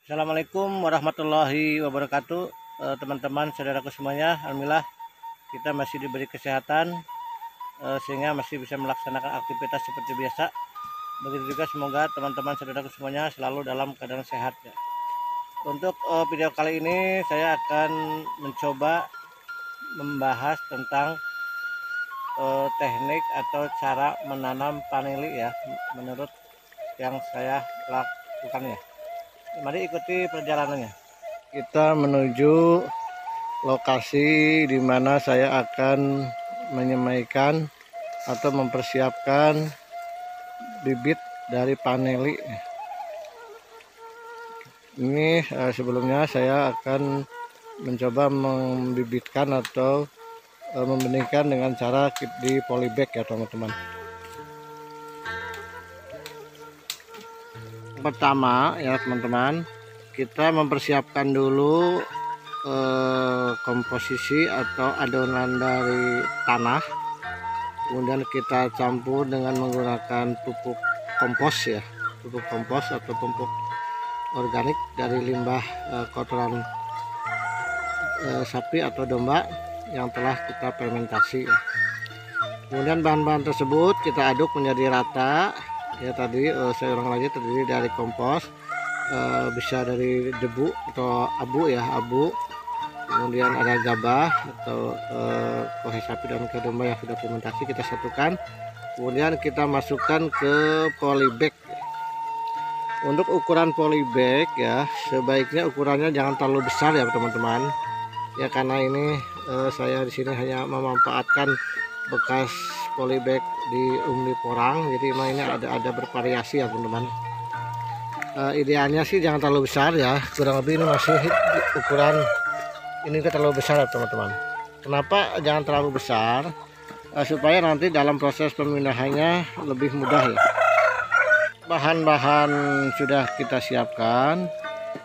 Assalamualaikum warahmatullahi wabarakatuh. Teman-teman, saudaraku semuanya, alhamdulillah kita masih diberi kesehatan sehingga masih bisa melaksanakan aktivitas seperti biasa. Begitu juga semoga teman-teman saudaraku semuanya selalu dalam keadaan sehat ya. Untuk video kali ini saya akan mencoba membahas tentang teknik atau cara menanam vanili ya, menurut yang saya lakukan ya. Mari ikuti perjalanannya. Kita menuju lokasi di mana saya akan menyemaikan atau mempersiapkan bibit dari vanili. Ini sebelumnya saya akan mencoba membibitkan atau membenihkan dengan cara di polybag ya teman-teman. Pertama ya teman-teman, kita mempersiapkan dulu komposisi atau adonan dari tanah, kemudian kita campur dengan menggunakan pupuk kompos ya, pupuk kompos atau pupuk organik dari limbah kotoran sapi atau domba yang telah kita fermentasi ya. Kemudian bahan-bahan tersebut kita aduk menjadi rata ya. Tadi saya ulang lagi, terdiri dari kompos, bisa dari debu atau abu ya, abu, kemudian ada gabah atau kohe sapi dan kohe domba yang sudah fermentasi, kita satukan, kemudian kita masukkan ke polybag. Untuk ukuran polybag ya, sebaiknya ukurannya jangan terlalu besar ya teman-teman ya, karena ini saya di sini hanya memanfaatkan bekas polybag di umbi porang, jadi memang ini ada bervariasi ya teman-teman. Idealnya sih jangan terlalu besar ya, kurang lebih ini masih ukuran ini terlalu besar ya teman-teman. Kenapa jangan terlalu besar? Supaya nanti dalam proses pemindahannya lebih mudah ya. Bahan-bahan sudah kita siapkan,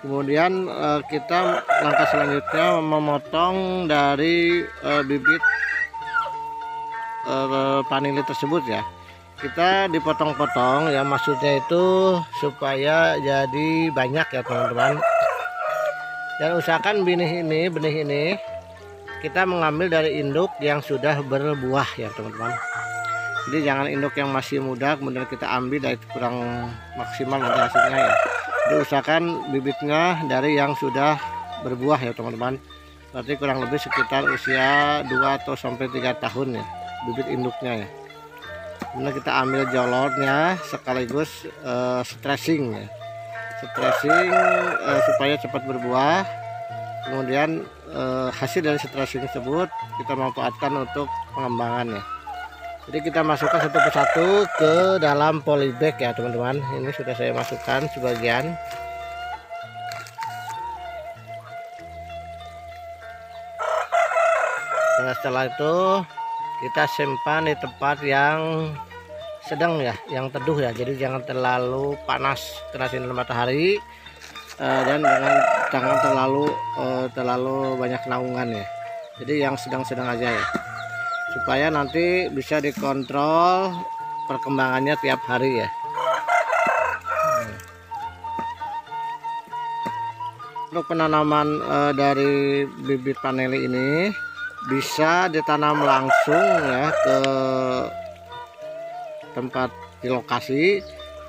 kemudian kita langkah selanjutnya memotong dari bibit vanili tersebut ya. Kita dipotong-potong ya, maksudnya itu supaya jadi banyak ya teman-teman. Dan usahakan benih ini kita mengambil dari induk yang sudah berbuah ya teman-teman. Jadi jangan induk yang masih muda kemudian kita ambil, dari kurang maksimal nanti hasilnya ya. Jadi usahakan bibitnya dari yang sudah berbuah ya teman-teman. Berarti kurang lebih sekitar usia 2 atau sampai 3 tahun ya bibit induknya ya. Kemudian kita ambil jolornya sekaligus stressing ya, stressing supaya cepat berbuah. Kemudian hasil dari stressing tersebut kita manfaatkan untuk pengembangan ya. Jadi kita masukkan satu persatu ke dalam polybag ya teman-teman. Ini sudah saya masukkan sebagian. Nah, setelah itu kita simpan di tempat yang sedang ya, yang teduh ya. Jadi jangan terlalu panas kena sinar matahari, dan jangan terlalu banyak naungan ya. Jadi yang sedang-sedang aja ya, supaya nanti bisa dikontrol perkembangannya tiap hari ya. Untuk penanaman dari bibit vanili ini bisa ditanam langsung ya ke tempat di lokasi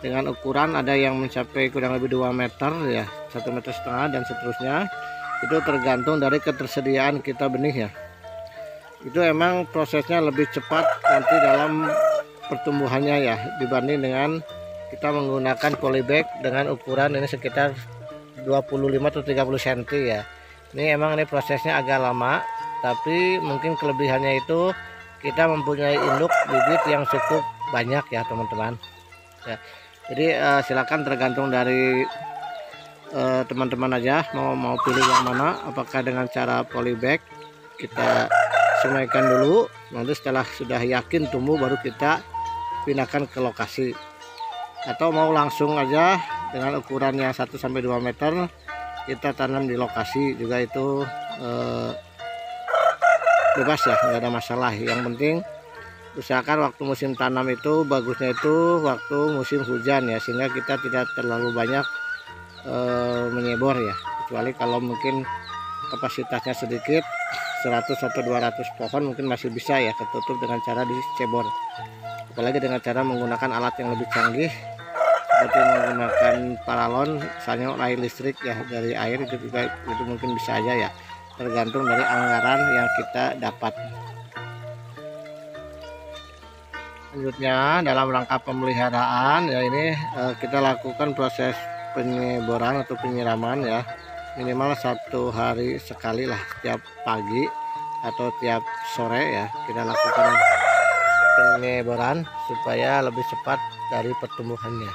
dengan ukuran ada yang mencapai kurang lebih 2 meter ya, 1,5 meter dan seterusnya. Itu tergantung dari ketersediaan kita benih ya. Itu emang prosesnya lebih cepat nanti dalam pertumbuhannya ya, dibanding dengan kita menggunakan polybag dengan ukuran ini sekitar 25 atau 30 cm ya. Ini emang ini prosesnya agak lama, tapi mungkin kelebihannya itu kita mempunyai induk bibit yang cukup banyak ya teman-teman ya. Jadi silakan, tergantung dari teman-teman aja mau pilih yang mana, apakah dengan cara polybag kita semaikan dulu, nanti setelah sudah yakin tumbuh baru kita pindahkan ke lokasi, atau mau langsung aja dengan ukurannya 1-2 meter kita tanam di lokasi juga, itu bebas ya, nggak ada masalah. Yang penting usahakan waktu musim tanam itu bagusnya itu waktu musim hujan ya, sehingga kita tidak terlalu banyak menyebor ya, kecuali kalau mungkin kapasitasnya sedikit 100 atau 200 pohon mungkin masih bisa ya ketutup dengan cara dicebor, apalagi dengan cara menggunakan alat yang lebih canggih seperti menggunakan paralon, misalnya air listrik ya dari air, itu juga itu mungkin bisa aja ya, tergantung dari anggaran yang kita dapat. Selanjutnya dalam rangka pemeliharaan ya, ini kita lakukan proses penyeboran atau penyiraman ya, minimal 1 hari sekali lah, tiap pagi atau tiap sore ya kita lakukan penyeboran supaya lebih cepat dari pertumbuhannya.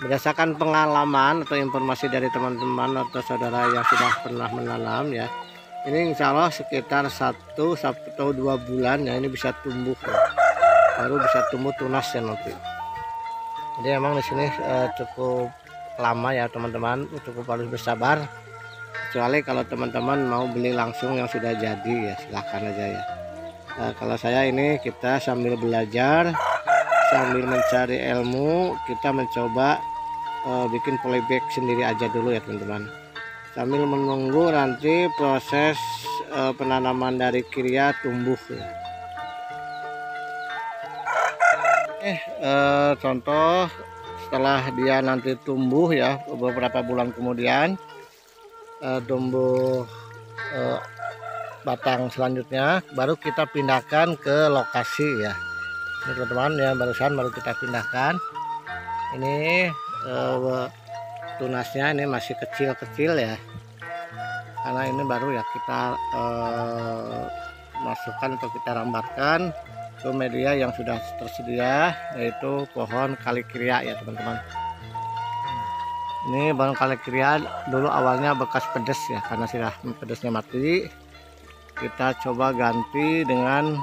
Berdasarkan pengalaman atau informasi dari teman-teman atau saudara yang sudah pernah menanam ya, ini insya Allah sekitar 1 atau 2 bulan ya ini bisa tumbuh ya. Baru bisa tumbuh tunas ya nanti. Jadi emang di sini cukup lama ya teman-teman, cukup harus bersabar, kecuali kalau teman-teman mau beli langsung yang sudah jadi ya silahkan aja ya. Kalau saya ini kita sambil belajar, sambil mencari ilmu, kita mencoba bikin polybag sendiri aja dulu ya teman-teman, sambil menunggu nanti proses penanaman dari Kyria tumbuh ya. Contoh setelah dia nanti tumbuh ya beberapa bulan kemudian, tumbuh batang selanjutnya baru kita pindahkan ke lokasi ya. Ini teman-teman ya, barusan baru kita pindahkan. Ini tunasnya ini masih kecil-kecil ya, karena ini baru ya kita masukkan atau kita rambatkan ke media yang sudah tersedia, yaitu pohon Kalikyria ya teman-teman. Ini pohon Kalikyria dulu awalnya bekas pedes ya, karena sudah pedesnya mati, kita coba ganti dengan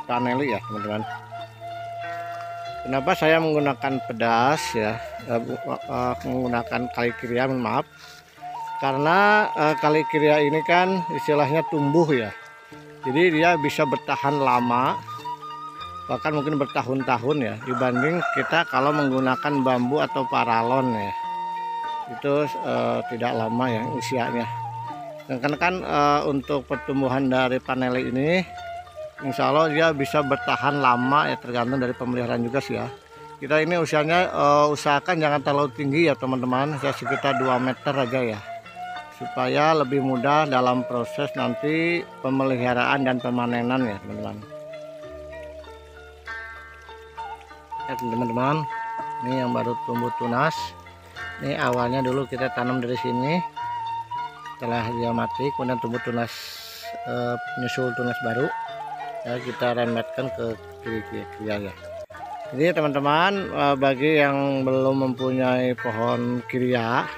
paneli ya teman-teman. Kenapa saya menggunakan pedas ya, menggunakan Kalikyria, maaf, karena Kalikyria ini kan istilahnya tumbuh ya, jadi dia bisa bertahan lama, bahkan mungkin bertahun-tahun ya, dibanding kita kalau menggunakan bambu atau paralon ya, itu tidak lama ya usianya. Dan karena kan untuk pertumbuhan dari paneli ini insya Allah dia bisa bertahan lama ya, tergantung dari pemeliharaan juga sih ya. Kita ini usianya usahakan jangan terlalu tinggi ya teman-teman, ya sekitar 2 meter aja ya, supaya lebih mudah dalam proses nanti pemeliharaan dan pemanenan ya teman-teman. Ya teman-teman, ini yang baru tumbuh tunas. Ini awalnya dulu kita tanam dari sini, setelah dia mati kemudian tumbuh tunas, menyusul tunas baru ya, kita remetkan ke Kyria ya. Jadi teman-teman, bagi yang belum mempunyai pohon Kyria,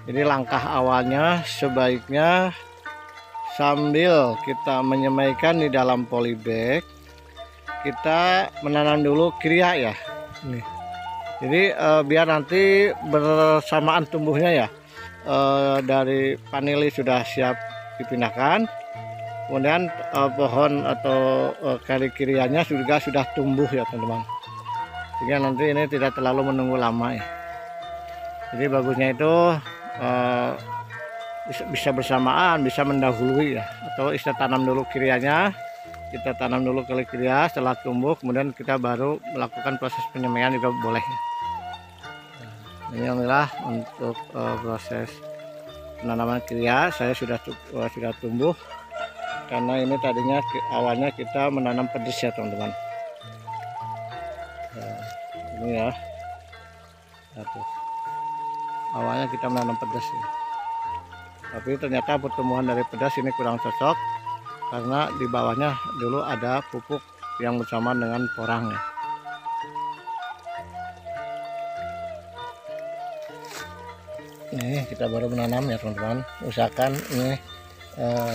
jadi langkah awalnya sebaiknya sambil kita menyemaikan di dalam polybag, kita menanam dulu Kyria ya. Nih. Jadi biar nanti bersamaan tumbuhnya ya, dari paneli sudah siap dipindahkan, kemudian pohon atau Kalikyrianya juga sudah tumbuh ya teman-teman, sehingga nanti ini tidak terlalu menunggu lama ya. Jadi bagusnya itu bisa bersamaan, bisa mendahului ya, atau kita tanam dulu Kyrianya, kita tanam dulu Kalikyria, setelah tumbuh kemudian kita baru melakukan proses penyemaian juga boleh. Ini adalah untuk proses penanaman Kyria. Saya sudah tumbuh, karena ini tadinya awalnya kita menanam pedes ya teman-teman. Nah, ini ya, awalnya kita menanam pedas ya, tapi ternyata pertumbuhan dari pedas ini kurang cocok, karena di bawahnya dulu ada pupuk yang bersamaan dengan porang ya. Ini kita baru menanam ya teman-teman, usahakan ini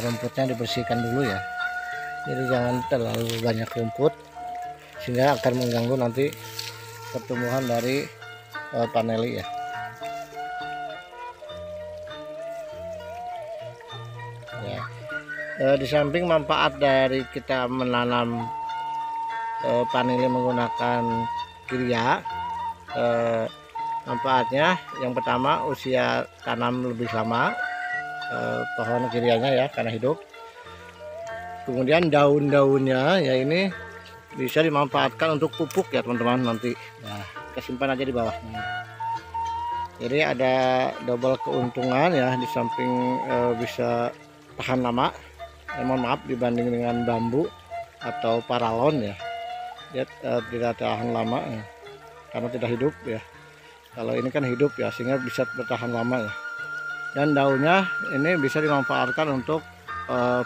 rumputnya dibersihkan dulu ya, jadi jangan terlalu banyak rumput sehingga akan mengganggu nanti pertumbuhan dari paneli ya. Di samping manfaat dari kita menanam paneli menggunakan Kyria, Manfaatnya yang pertama, usia tanam lebih lama, pohon kirianya ya, karena hidup. Kemudian daun-daunnya ya ini bisa dimanfaatkan untuk pupuk ya teman-teman nanti. Nah, kita simpan aja di bawah. Jadi ada double keuntungan ya, di samping bisa tahan lama. Mohon maaf, dibanding dengan bambu atau paralon ya, dia tidak tahan lama ya, karena tidak hidup ya. Kalau ini kan hidup ya, sehingga bisa bertahan lama ya. Dan daunnya ini bisa dimanfaatkan untuk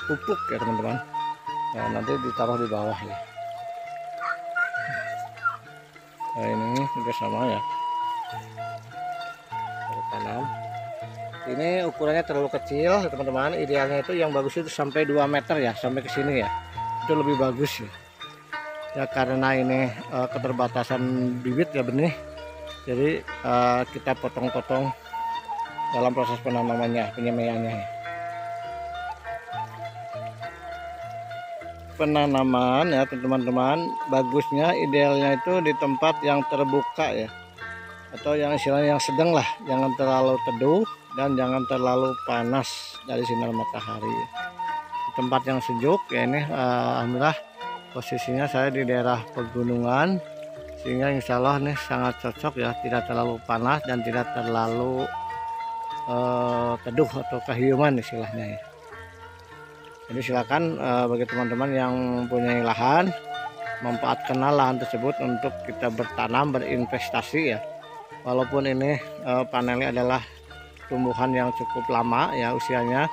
pupuk ya teman-teman. Nah, nanti ditaruh di bawah ya. Nah, ini juga sama ya. Tanam. Ini ukurannya terlalu kecil teman-teman. Idealnya itu yang bagus itu sampai 2 meter ya, sampai ke sini ya. Itu lebih bagus ya. Ya karena ini keterbatasan bibit ya benih. Jadi kita potong-potong dalam proses penanamannya, penyemaiannya. Penanaman ya teman-teman, bagusnya idealnya itu di tempat yang terbuka ya, atau yang istilahnya yang sedang lah, jangan terlalu teduh dan jangan terlalu panas dari sinar matahari. Di tempat yang sejuk ya, ini alhamdulillah posisinya saya di daerah pegunungan, sehingga insya Allah nih sangat cocok ya, tidak terlalu panas dan tidak terlalu teduh atau kehiuman istilahnya ya. Jadi silakan bagi teman-teman yang punya lahan, manfaatkanlah lahan tersebut untuk kita bertanam, berinvestasi ya. Walaupun ini panelnya adalah tumbuhan yang cukup lama ya, usianya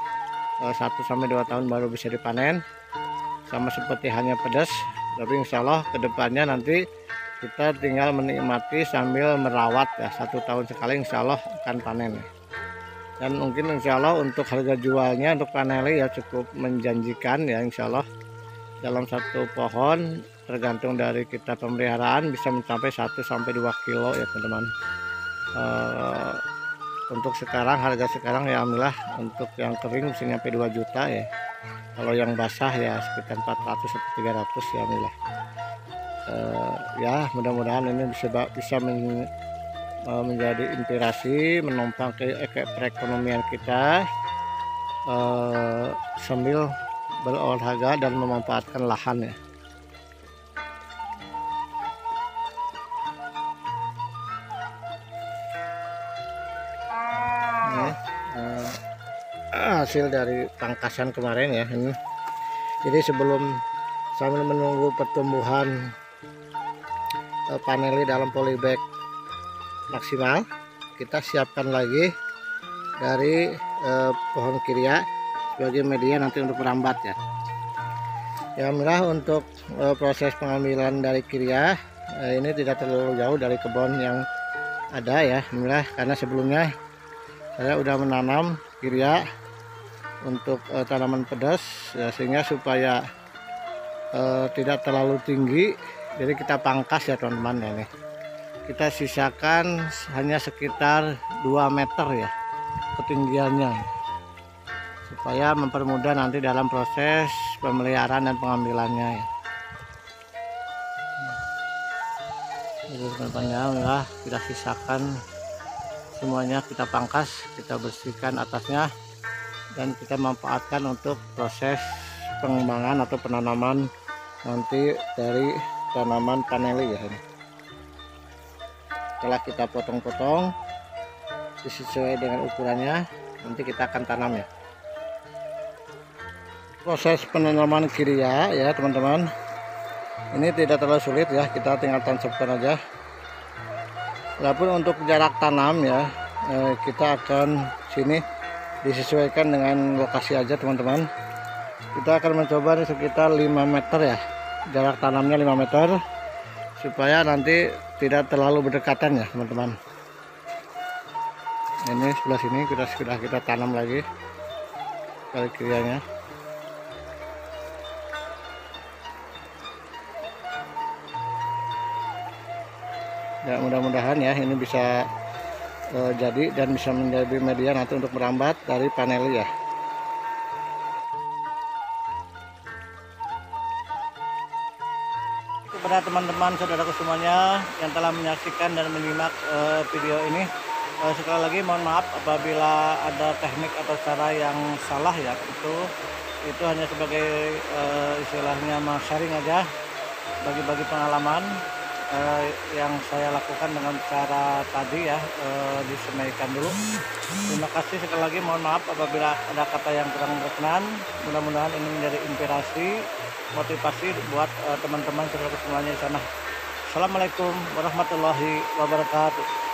1-2 tahun baru bisa dipanen, sama seperti hanya pedas. Tapi insya Allah kedepannya nanti kita tinggal menikmati sambil merawat ya, 1 tahun sekali insya Allah akan panen ya. Dan mungkin insya Allah untuk harga jualnya untuk paneli ya cukup menjanjikan ya, insya Allah dalam satu pohon tergantung dari kita pemeliharaan bisa mencapai 1-2 kilo ya teman-teman. Untuk sekarang, harga sekarang ya alhamdulillah untuk yang kering bisa nyampe 2 juta ya. Kalau yang basah ya sekitar 400-300 ya alhamdulillah. Ya mudah-mudahan ini bisa menjadi inspirasi, menopang ke perekonomian kita sambil berolahraga dan memanfaatkan lahan ya. Hasil dari pangkasan kemarin ya ini. Jadi sebelum sambil menunggu pertumbuhan paneli dalam polybag maksimal, kita siapkan lagi dari pohon kiria sebagai media nanti untuk merambat ya. Ya alhamdulillah untuk proses pengambilan dari kiria ini tidak terlalu jauh dari kebun yang ada ya alhamdulillah, karena sebelumnya saya udah menanam kiria untuk tanaman pedas ya, sehingga supaya tidak terlalu tinggi, jadi kita pangkas ya teman-teman ya nih. Kita sisakan hanya sekitar 2 meter ya ketinggiannya, supaya mempermudah nanti dalam proses pemeliharaan dan pengambilannya ya. Jadi teman-teman ya, kita sisakan semuanya, kita pangkas, kita bersihkan atasnya, dan kita manfaatkan untuk proses pengembangan atau penanaman nanti dari tanaman paneli ya ini. Setelah kita potong-potong sesuai dengan ukurannya, nanti kita akan tanam ya. Proses penanaman kiria ya teman-teman, ini tidak terlalu sulit ya, kita tinggal tancapkan aja. Walaupun untuk jarak tanam ya, kita akan sini disesuaikan dengan lokasi aja teman-teman. Kita akan mencoba sekitar 5 meter ya, jarak tanamnya 5 meter, supaya nanti tidak terlalu berdekatan ya teman-teman. Ini sebelah sini sudah kita tanam lagi kali kirianya. Ya mudah-mudahan ya ini bisa jadi dan bisa menjadi media nanti untuk merambat dari paneli ya. kepada teman-teman saudaraku semuanya yang telah menyaksikan dan menyimak video ini. Sekali lagi mohon maaf apabila ada teknik atau cara yang salah ya, itu hanya sebagai istilahnya sharing aja, bagi-bagi pengalaman yang saya lakukan dengan cara tadi ya, disemaikan dulu. Terima kasih sekali lagi, mohon maaf apabila ada kata yang kurang berkenan. Mudah-mudahan ini menjadi inspirasi, motivasi buat teman-teman saudara semuanya di sana. Assalamualaikum warahmatullahi wabarakatuh.